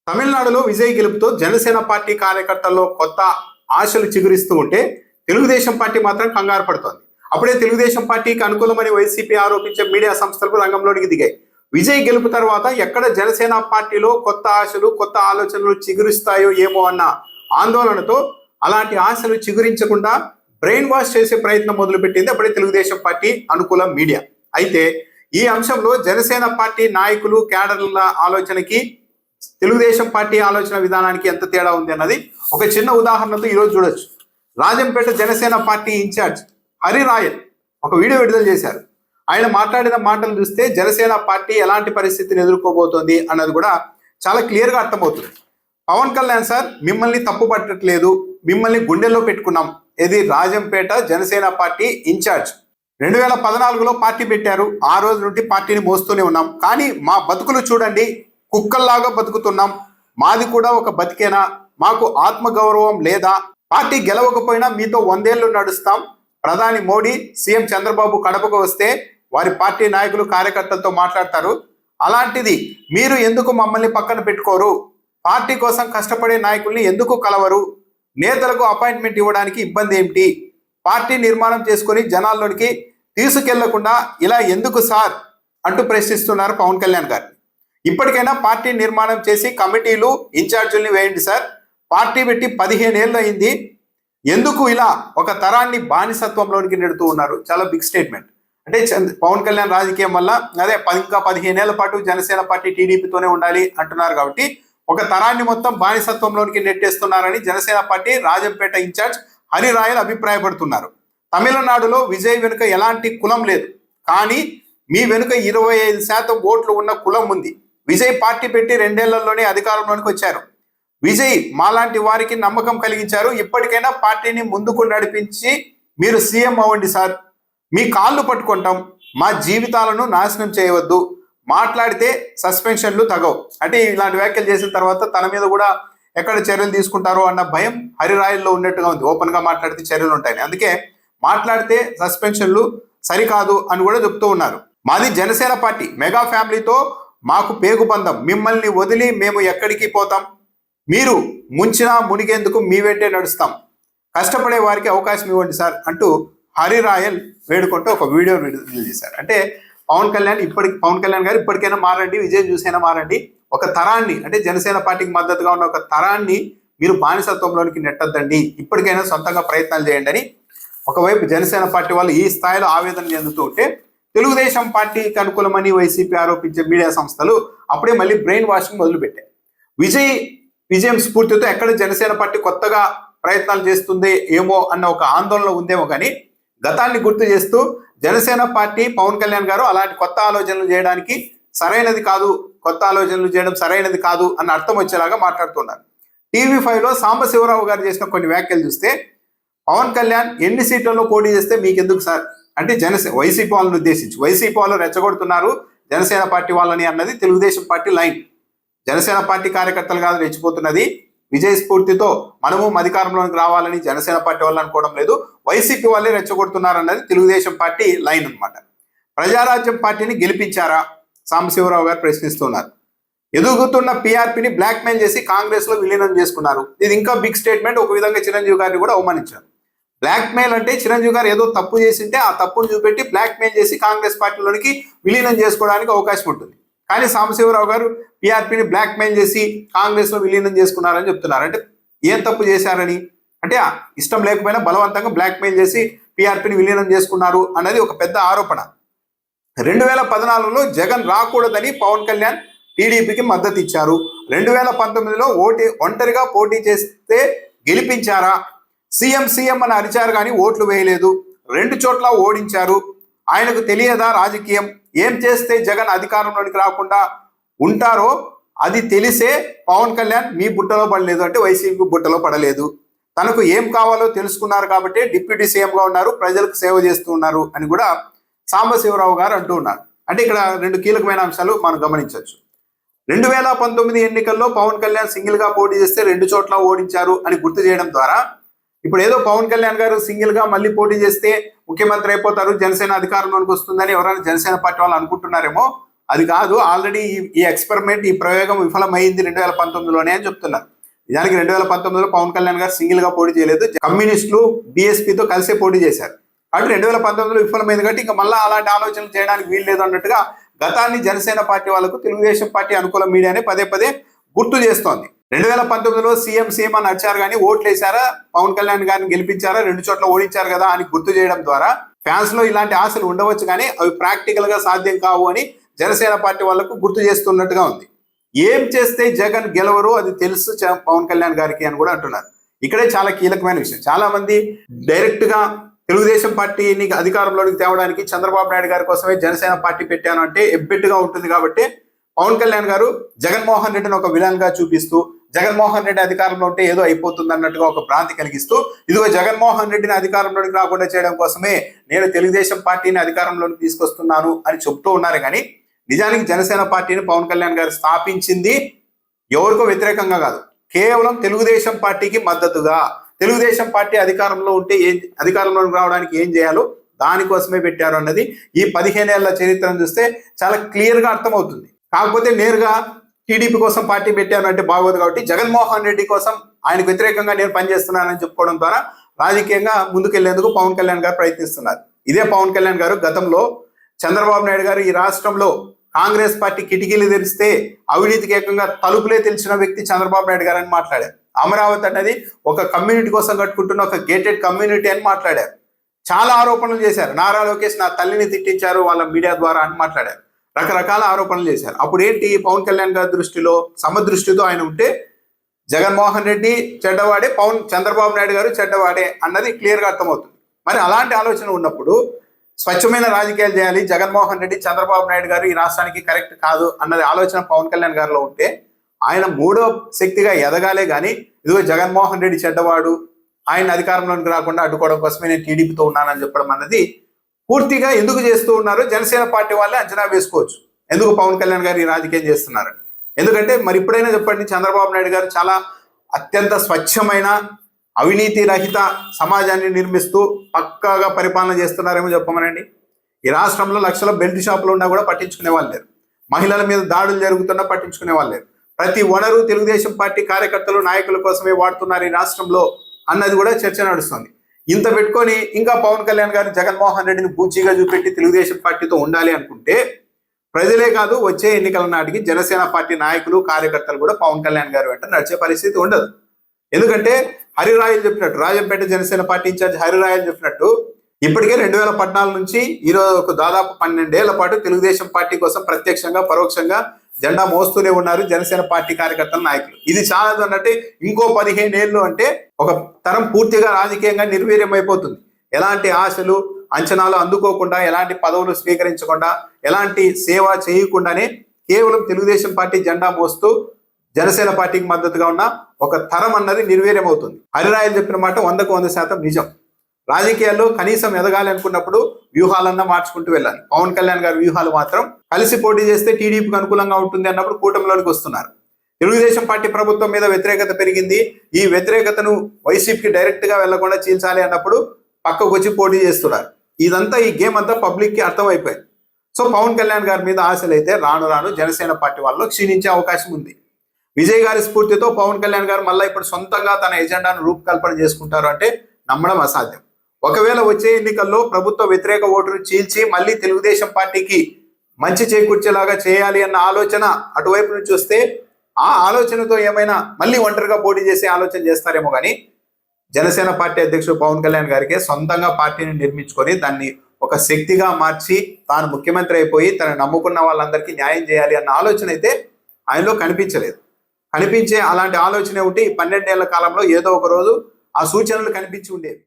తమిళనాడులో విజయ్ గెలుపుతో జనసేన పార్టీ కార్యకర్తల్లో కొత్త ఆశలు చిగురిస్తూ ఉంటే తెలుగుదేశం పార్టీ మాత్రం కంగారు పడుతోంది. అప్పుడే తెలుగుదేశం పార్టీకి అనుకూలమని వైసీపీ ఆరోపించే మీడియా సంస్థలు రంగంలోనికి దిగాయి. విజయ్ గెలుపు తర్వాత ఎక్కడ జనసేన పార్టీలో కొత్త ఆశలు కొత్త ఆలోచనలు చిగురిస్తాయో ఏమో అన్న ఆందోళనతో అలాంటి ఆశలు చిగురించకుండా బ్రెయిన్ వాష్ చేసే ప్రయత్నం మొదలుపెట్టింది అప్పుడే తెలుగుదేశం పార్టీ అనుకూల మీడియా. అయితే ఈ అంశంలో జనసేన పార్టీ నాయకులు క్యాడర్ల ఆలోచనకి తెలుగుదేశం పార్టీ ఆలోచన విధానానికి ఎంత తేడా ఉంది అన్నది ఒక చిన్న ఉదాహరణతో ఈరోజు చూడొచ్చు. రాజంపేట జనసేన పార్టీ ఇన్ఛార్జ్ హరిరాయల్ ఒక వీడియో విడుదల చేశారు. ఆయన మాట్లాడిన మాటలు చూస్తే జనసేన పార్టీ ఎలాంటి పరిస్థితిని ఎదుర్కోబోతోంది అన్నది కూడా చాలా క్లియర్గా అర్థమవుతుంది. పవన్ కళ్యాణ్ సార్ మిమ్మల్ని తప్పు పట్టట్లేదు, మిమ్మల్ని గుండెల్లో పెట్టుకున్నాం. ఇది రాజంపేట జనసేన పార్టీ ఇన్ఛార్జ్. 2014లో పార్టీ పెట్టారు, ఆ రోజు నుండి పార్టీని మోస్తూనే ఉన్నాం. కానీ మా బతుకులు చూడండి, కుక్కల్లాగా బతుకుతున్నాం. మాది కూడా ఒక బతికేనా? మాకు ఆత్మగౌరవం లేదా? పార్టీ గెలవకపోయినా మీతో 100 ఏళ్లు నడుస్తాం. ప్రధాని మోడీ, సీఎం చంద్రబాబు కడపకు వస్తే వారి పార్టీ నాయకులు కార్యకర్తలతో మాట్లాడతారు. అలాంటిది మీరు ఎందుకు మమ్మల్ని పక్కన పెట్టుకోరు? పార్టీ కోసం కష్టపడే నాయకుల్ని ఎందుకు కలవరు? నేతలకు అపాయింట్మెంట్ ఇవ్వడానికి ఇబ్బంది ఏమిటి? పార్టీ నిర్మాణం చేసుకొని జనాల్లోనికి తీసుకెళ్లకుండా ఇలా ఎందుకు సార్ అంటూ ప్రశ్నిస్తున్నారు పవన్ కళ్యాణ్ గారు. ఇప్పటికైనా పార్టీ నిర్మాణం చేసి కమిటీలు ఇన్ఛార్జీల్ని వేయండి సార్. పార్టీ పెట్టి 15 ఏళ్ళు అయింది. ఎందుకు ఇలా ఒక తరాన్ని బానిసత్వంలోనికి నెడుతూ ఉన్నారు? చాలా బిగ్ స్టేట్మెంట్. అంటే పవన్ కళ్యాణ్ రాజకీయం వల్ల అదే ఇంకా 15 ఏళ్ల పాటు జనసేన పార్టీ టీడీపీతోనే ఉండాలి అంటున్నారు. కాబట్టి ఒక తరాన్ని మొత్తం బానిసత్వంలోనికి నెట్టేస్తున్నారని జనసేన పార్టీ రాజంపేట ఇన్ఛార్జ్ హరిరాయల్ అభిప్రాయపడుతున్నారు. తమిళనాడులో విజయ్ వెనుక ఎలాంటి కులం లేదు, కానీ మీ వెనుక 25% ఓట్లు ఉన్న కులం ఉంది. విజయ్ పార్టీ పెట్టి 2 ఏళ్లలోనే అధికారంలోనికి వచ్చారు. విజయ్ మాలాంటి వారికి నమ్మకం కలిగించారు. ఇప్పటికైనా పార్టీని ముందుకు నడిపించి మీరు సీఎం అవ్వండి సార్. మీ కాళ్ళు పట్టుకుంటాం. మా జీవితాలను నాశనం చేయవద్దు. మాట్లాడితే సస్పెన్షన్లు తగవు. అంటే ఇలాంటి వ్యాఖ్యలు చేసిన తర్వాత తన మీద కూడా ఎక్కడ చర్యలు తీసుకుంటారో అన్న భయం హరిరాయల్లో ఉన్నట్టుగా ఉంది. ఓపెన్గా మాట్లాడితే చర్యలు ఉంటాయని. అందుకే మాట్లాడితే సస్పెన్షన్లు సరికాదు అని కూడా చెప్తూ ఉన్నారు. మాది జనసేన పార్టీ, మెగా ఫ్యామిలీతో మాకు పేగుబంధం. మిమ్మల్ని వదిలి మేము ఎక్కడికి పోతాం? మీరు ముంచినా మునిగేందుకు మీ వెంటే నడుస్తాం. కష్టపడే వారికి అవకాశం ఇవ్వండి సార్ అంటూ హరిరాయల్ వేడుకుంటూ ఒక వీడియో రిలీజ్ చేశారు. అంటే పవన్ కళ్యాణ్ గారు ఇప్పటికైనా మారండి, విజయ్ చూసైనా మారండి. ఒక తరాన్ని, అంటే జనసేన పార్టీకి మద్దతుగా ఉన్న ఒక తరాన్ని మీరు బానిసత్వంలోనికి నెట్టద్దండి. ఇప్పటికైనా సొంతంగా ప్రయత్నాలు చేయండి అని ఒకవైపు జనసేన పార్టీ వాళ్ళు ఈ స్థాయిలో ఆవేదన చెందుతూ ఉంటే, తెలుగుదేశం పార్టీకి అనుకూలమని వైసీపీ ఆరోపించే మీడియా సంస్థలు అప్పుడే మళ్ళీ బ్రెయిన్ వాషింగ్ మొదలుపెట్టాయి. విజయం స్ఫూర్తితో ఎక్కడ జనసేన పార్టీ కొత్తగా ప్రయత్నాలు చేస్తుంది ఏమో అన్న ఒక ఆందోళన ఉందేమో, కానీ గతాన్ని గుర్తు చేస్తూ జనసేన పార్టీ పవన్ కళ్యాణ్ గారు అలాంటి కొత్త ఆలోచనలు చేయడానికి సరైనది కాదు, కొత్త ఆలోచనలు చేయడం సరైనది కాదు అన్న అర్థం వచ్చేలాగా మాట్లాడుతున్నారు. TV5లో సాంబశివరావు గారు చేసిన కొన్ని వ్యాఖ్యలు చూస్తే, పవన్ కళ్యాణ్ ఎన్ని సీట్లలో పోటీ చేస్తే మీకెందుకు సార్ అంటే వైసీపీ వాళ్ళని ఉద్దేశించి, వైసీపీ వాళ్ళు రెచ్చగొడుతున్నారు జనసేన పార్టీ వాళ్ళని అన్నది Telugu Desam party line. Janasena party కార్యకర్తలు కాదు రెచ్చిపోతున్నది, విజయ స్ఫూర్తితో మనము అధికారంలోకి రావాలని జనసేన పార్టీ వాళ్ళు అనుకోవడం లేదు, వైసీపీ వాళ్ళే రెచ్చగొడుతున్నారు అన్నది తెలుగుదేశం పార్టీ లైన్ అనమాట. ప్రజారాజ్యం పార్టీని గెలిపించారా? సాంబశివరావు గారు ప్రశ్నిస్తున్నారు. ఎదుగుతున్న పీఆర్పీని బ్లాక్మెయిల్ చేసి కాంగ్రెస్ లో విలీనం చేసుకున్నారు. ఇది ఇంకా బిగ్ స్టేట్మెంట్. ఒక విధంగా చిరంజీవి గారిని కూడా అవమానించారు. బ్లాక్మెయిల్ అంటే చిరంజీవి గారు ఏదో తప్పు చేసింటే ఆ తప్పును చూపెట్టి బ్లాక్మెయిల్ చేసి కాంగ్రెస్ పార్టీలోనికి విలీనం చేసుకోవడానికి అవకాశం ఉంటుంది. కానీ సాంబశివరావు గారు పీఆర్పీని బ్లాక్మెయిల్ చేసి కాంగ్రెస్ లో విలీనం చేసుకున్నారని చెప్తున్నారు. అంటే ఏం తప్పు చేశారని? అంటే ఇష్టం లేకపోయినా బలవంతంగా బ్లాక్మెయిల్ చేసి పీఆర్పీని విలీనం చేసుకున్నారు అన్నది ఒక పెద్ద ఆరోపణ. 2014లో జగన్ రాకూడదని పవన్ కళ్యాణ్ టీడీపీకి మద్దతు ఇచ్చారు. 2019లో ఒంటరిగా పోటీ చేస్తే గెలిపించారా? సీఎం అని అరిచారు కానీ ఓట్లు వేయలేదు. 2 చోట్ల ఓడించారు. ఆయనకు తెలియదా రాజకీయం? ఏం చేస్తే జగన్ అధికారంలోనికి రాకుండా ఉంటారో అది తెలిసే పవన్ కళ్యాణ్ మీ బుట్టలో పడలేదు, అంటే వైసీపీ బుట్టలో పడలేదు. తనకు ఏం కావాలో తెలుసుకున్నారు కాబట్టి డిప్యూటీ సీఎంగా ఉన్నారు, ప్రజలకు సేవ చేస్తూ ఉన్నారు అని కూడా సాంబశివరావు గారు అంటూ ఉన్నారు. అంటే ఇక్కడ 2 కీలకమైన అంశాలు మనం గమనించవచ్చు. 2019 ఎన్నికల్లో పవన్ కళ్యాణ్ సింగిల్ గా పోటీ చేస్తే 2 చోట్ల ఓడించారు అని గుర్తు చేయడం ద్వారా ఇప్పుడు ఏదో పవన్ కళ్యాణ్ గారు సింగిల్ గా మళ్ళీ పోటీ చేస్తే ముఖ్యమంత్రి అయిపోతారు, జనసేన అధికారంలోకి వస్తుందని ఎవరైనా జనసేన పార్టీ వాళ్ళు అనుకుంటున్నారేమో. అది కాదు, ఆల్రెడీ ఈ ఎక్స్పెరిమెంట్, ఈ ప్రయోగం విఫలమైంది 2019లోనే అని చెప్తున్నారు. నిజానికి 2019లో పవన్ కళ్యాణ్ గారు సింగిల్ గా పోటీ చేయలేదు, కమ్యూనిస్టులు బీఎస్పీతో కలిసే పోటీ చేశారు. కాబట్టి 2019లో విఫలమైంది కాబట్టి ఇంకా మళ్ళీ అలాంటి ఆలోచనలు చేయడానికి వీల్లేదు అన్నట్టుగా గతాన్ని జనసేన పార్టీ వాళ్ళకు తెలుగుదేశం పార్టీ అనుకూల మీడియానే పదే పదే గుర్తు చేస్తోంది. 2019లో సీఎం అని వచ్చారు కానీ ఓట్లు వేశారా, పవన్ కళ్యాణ్ గారిని గెలిపించారా, 2 చోట్ల ఓడించారు కదా అని గుర్తు చేయడం ద్వారా ఫ్యాన్స్ లో ఇలాంటి ఆశలు ఉండవచ్చు కానీ అవి ప్రాక్టికల్ గా సాధ్యం కావు అని జనసేన పార్టీ వాళ్లకు గుర్తు చేస్తున్నట్టుగా ఉంది. ఏం చేస్తే జగన్ గెలవరు అది తెలుసు పవన్ కళ్యాణ్ గారికి అని కూడా అంటున్నారు. ఇక్కడే చాలా కీలకమైన విషయం. చాలా మంది డైరెక్ట్ గా తెలుగుదేశం పార్టీని అధికారంలోకి తేవడానికి చంద్రబాబు నాయుడు గారి కోసమే జనసేన పార్టీ పెట్టాను అంటే ఎబ్బెట్టుగా ఉంటుంది. కాబట్టి పవన్ కళ్యాణ్ గారు జగన్మోహన్ రెడ్డిని ఒక విలన్ గా చూపిస్తూ, జగన్మోహన్ రెడ్డి అధికారంలో ఉంటే ఏదో అయిపోతుంది అన్నట్టుగా ఒక భ్రాంతి కలిగిస్తూ, ఇదిగో జగన్మోహన్ రెడ్డిని అధికారంలోకి రాకుండా చేయడం కోసమే నేను తెలుగుదేశం పార్టీని అధికారంలోకి తీసుకొస్తున్నాను అని చెప్తూ ఉన్నారు. కానీ నిజానికి జనసేన పార్టీని పవన్ కళ్యాణ్ గారు స్థాపించింది ఎవరికో వ్యతిరేకంగా కాదు, కేవలం తెలుగుదేశం పార్టీకి మద్దతుగా, తెలుగుదేశం పార్టీ అధికారంలో ఉంటే అధికారంలోకి రావడానికి ఏం చేయాలో దానికోసమే పెట్టారు అన్నది ఈ 15 ఏళ్ల చరిత్రను చూస్తే చాలా క్లియర్ గా అర్థమవుతుంది. కాకపోతే నేరుగా టీడీపీ కోసం పార్టీ పెట్టాను అంటే బాగోదు. కాబట్టి జగన్మోహన్ రెడ్డి కోసం ఆయనకు వ్యతిరేకంగా నేను పనిచేస్తున్నానని చెప్పుకోవడం ద్వారా రాజకీయంగా ముందుకెళ్లేందుకు పవన్ కళ్యాణ్ గారు ప్రయత్నిస్తున్నారు. ఇదే పవన్ కళ్యాణ్ గారు గతంలో చంద్రబాబు నాయుడు గారు ఈ రాష్ట్రంలో కాంగ్రెస్ పార్టీ కిటికీలు తెరిస్తే అవినీతికి ఏకంగా తలుపులే తెలిసిన వ్యక్తి చంద్రబాబు నాయుడు గారు అని మాట్లాడారు. అమరావతి అనేది ఒక కమ్యూనిటీ కోసం కట్టుకుంటున్న ఒక గేటెడ్ కమ్యూనిటీ అని మాట్లాడారు. చాలా ఆరోపణలు చేశారు. నారా లోకేష్ నా తల్లిని తిట్టించారు వాళ్ళ మీడియా ద్వారా అని మాట్లాడారు. రకరకాల ఆరోపణలు చేశారు. అప్పుడు ఏంటి, పవన్ కళ్యాణ్ గారి దృష్టిలో సమదృష్టితో ఆయన ఉంటే జగన్మోహన్ రెడ్డి చెడ్డవాడే, చంద్రబాబు నాయుడు గారు చెడ్డవాడే అన్నది క్లియర్గా అర్థమవుతుంది. మరి అలాంటి ఆలోచన ఉన్నప్పుడు స్వచ్ఛమైన రాజకీయాలు చేయాలి, జగన్మోహన్ రెడ్డి చంద్రబాబు నాయుడు గారు ఈ రాష్ట్రానికి కరెక్ట్ కాదు అన్నది ఆలోచన పవన్ కళ్యాణ్ గారిలో ఉంటే ఆయన మూడో శక్తిగా ఎదగాలే కానీ ఇదిగో జగన్మోహన్ రెడ్డి చెడ్డవాడు, ఆయన అధికారంలోకి రాకుండా అడ్డుకోవడం కోసమే నేను టీడీపీతో ఉన్నానని చెప్పడం అన్నది పూర్తిగా ఎందుకు చేస్తూ ఉన్నారో జనసేన పార్టీ వాళ్ళే అంచనా వేసుకోవచ్చు. ఎందుకు పవన్ కళ్యాణ్ గారు ఈ రాజకీయం చేస్తున్నారని. ఎందుకంటే మరి ఇప్పుడైనా చెప్పండి, చంద్రబాబు నాయుడు గారు చాలా అత్యంత స్వచ్ఛమైన అవినీతి రహిత సమాజాన్ని నిర్మిస్తూ పక్కాగా పరిపాలన చేస్తున్నారేమో చెప్పమనండి. ఈ రాష్ట్రంలో లక్షల బెల్ట్ షాపులు ఉన్నా కూడా పట్టించుకునే వాళ్ళు లేరు. మహిళల మీద దాడులు జరుగుతున్నా పట్టించుకునే వాళ్ళు లేరు. ప్రతి వనరు తెలుగుదేశం పార్టీ కార్యకర్తలు నాయకుల కోసమే వాడుతున్నారు ఈ రాష్ట్రంలో అన్నది కూడా చర్చ నడుస్తుంది. ఇంత పెట్టుకొని ఇంకా పవన్ కళ్యాణ్ గారు జగన్మోహన్ రెడ్డిని బూచిగా చూపెట్టి తెలుగుదేశం పార్టీతో ఉండాలి అనుకుంటే ప్రజలే కాదు, వచ్చే ఎన్నికల నాటికి జనసేన పార్టీ నాయకులు కార్యకర్తలు కూడా పవన్ కళ్యాణ్ గారు వెంట నడిచే పరిస్థితి ఉండదు. ఎందుకంటే హరిరాయలు చెప్పినట్టు, రాజంపేట జనసేన పార్టీ ఇన్ఛార్జ్ హరిరాయలు చెప్పినట్టు ఇప్పటికే 2014 నుంచి ఈరోజు దాదాపు 12 ఏళ్ల పాటు తెలుగుదేశం పార్టీ కోసం ప్రత్యక్షంగా పరోక్షంగా జెండా మోస్తూనే ఉన్నారు జనసేన పార్టీ కార్యకర్తల నాయకులు. ఇది చాలదు అన్నట్టే ఇంకో 15 ఏళ్ళు అంటే ఒక తరం పూర్తిగా రాజకీయంగా నిర్వీర్యమైపోతుంది. ఎలాంటి ఆశలు అంచనాలు అందుకోకుండా, ఎలాంటి పదవులు స్వీకరించకుండా, ఎలాంటి సేవ చేయకుండానే కేవలం తెలుగుదేశం పార్టీ జెండా మోస్తూ జనసేన పార్టీకి మద్దతుగా ఉన్న ఒక తరం అన్నది నిర్వీర్యమవుతుంది. హరిరాయలు చెప్పిన మాట 100కు 100% నిజం. రాజకీయాల్లో కనీసం ఎదగాలి అనుకున్నప్పుడు వ్యూహాలన్నా మార్చుకుంటూ వెళ్ళాలి. పవన్ కళ్యాణ్ గారి వ్యూహాలు మాత్రం కలిసి పోటీ చేస్తే టీడీపీకి అనుకూలంగా ఉంటుంది అన్నప్పుడు కూటమిలోనికి వస్తున్నారు. తెలుగుదేశం పార్టీ ప్రభుత్వం మీద వ్యతిరేకత పెరిగింది, ఈ వ్యతిరేకతను వైసీపీకి డైరెక్ట్ గా వెళ్లకుండా చీల్చాలి అన్నప్పుడు పక్కకు వచ్చి పోటీ చేస్తున్నారు. ఇదంతా ఈ గేమ్ అంతా పబ్లిక్ కి అర్థమైపోయింది. సో పవన్ కళ్యాణ్ గారి మీద ఆశలు అయితే రాను రాను జనసేన పార్టీ వాళ్ళు క్షీణించే అవకాశం ఉంది. విజయ్ గారి స్ఫూర్తితో పవన్ కళ్యాణ్ గారు మళ్ళీ ఇప్పుడు సొంతంగా తన ఎజెండాను రూపకల్పన చేసుకుంటారు అంటే నమ్మడం అసాధ్యం. ఒకవేళ వచ్చే ఎన్నికల్లో ప్రభుత్వ వ్యతిరేక ఓటును చీల్చి మళ్ళీ తెలుగుదేశం పార్టీకి మంచి చేకూర్చేలాగా చేయాలి అన్న ఆలోచన అటువైపు నుంచి వస్తే ఆ ఆలోచనతో ఏమైనా మళ్ళీ ఒంటరిగా పోటీ చేసే ఆలోచన చేస్తారేమో కానీ జనసేన పార్టీ అధ్యక్షుడు పవన్ కళ్యాణ్ గారికి సొంతంగా పార్టీని నిర్మించుకొని దాన్ని ఒక శక్తిగా మార్చి తాను ముఖ్యమంత్రి అయిపోయి తను నమ్ముకున్న వాళ్ళందరికీ న్యాయం చేయాలి అన్న ఆలోచన అయితే ఆయనలో కనిపించలేదు. కనిపించే అలాంటి ఆలోచన ఉంటే ఈ 12 ఏళ్ల కాలంలో ఏదో ఒక రోజు ఆ సూచనలు కనిపించి ఉండేవి.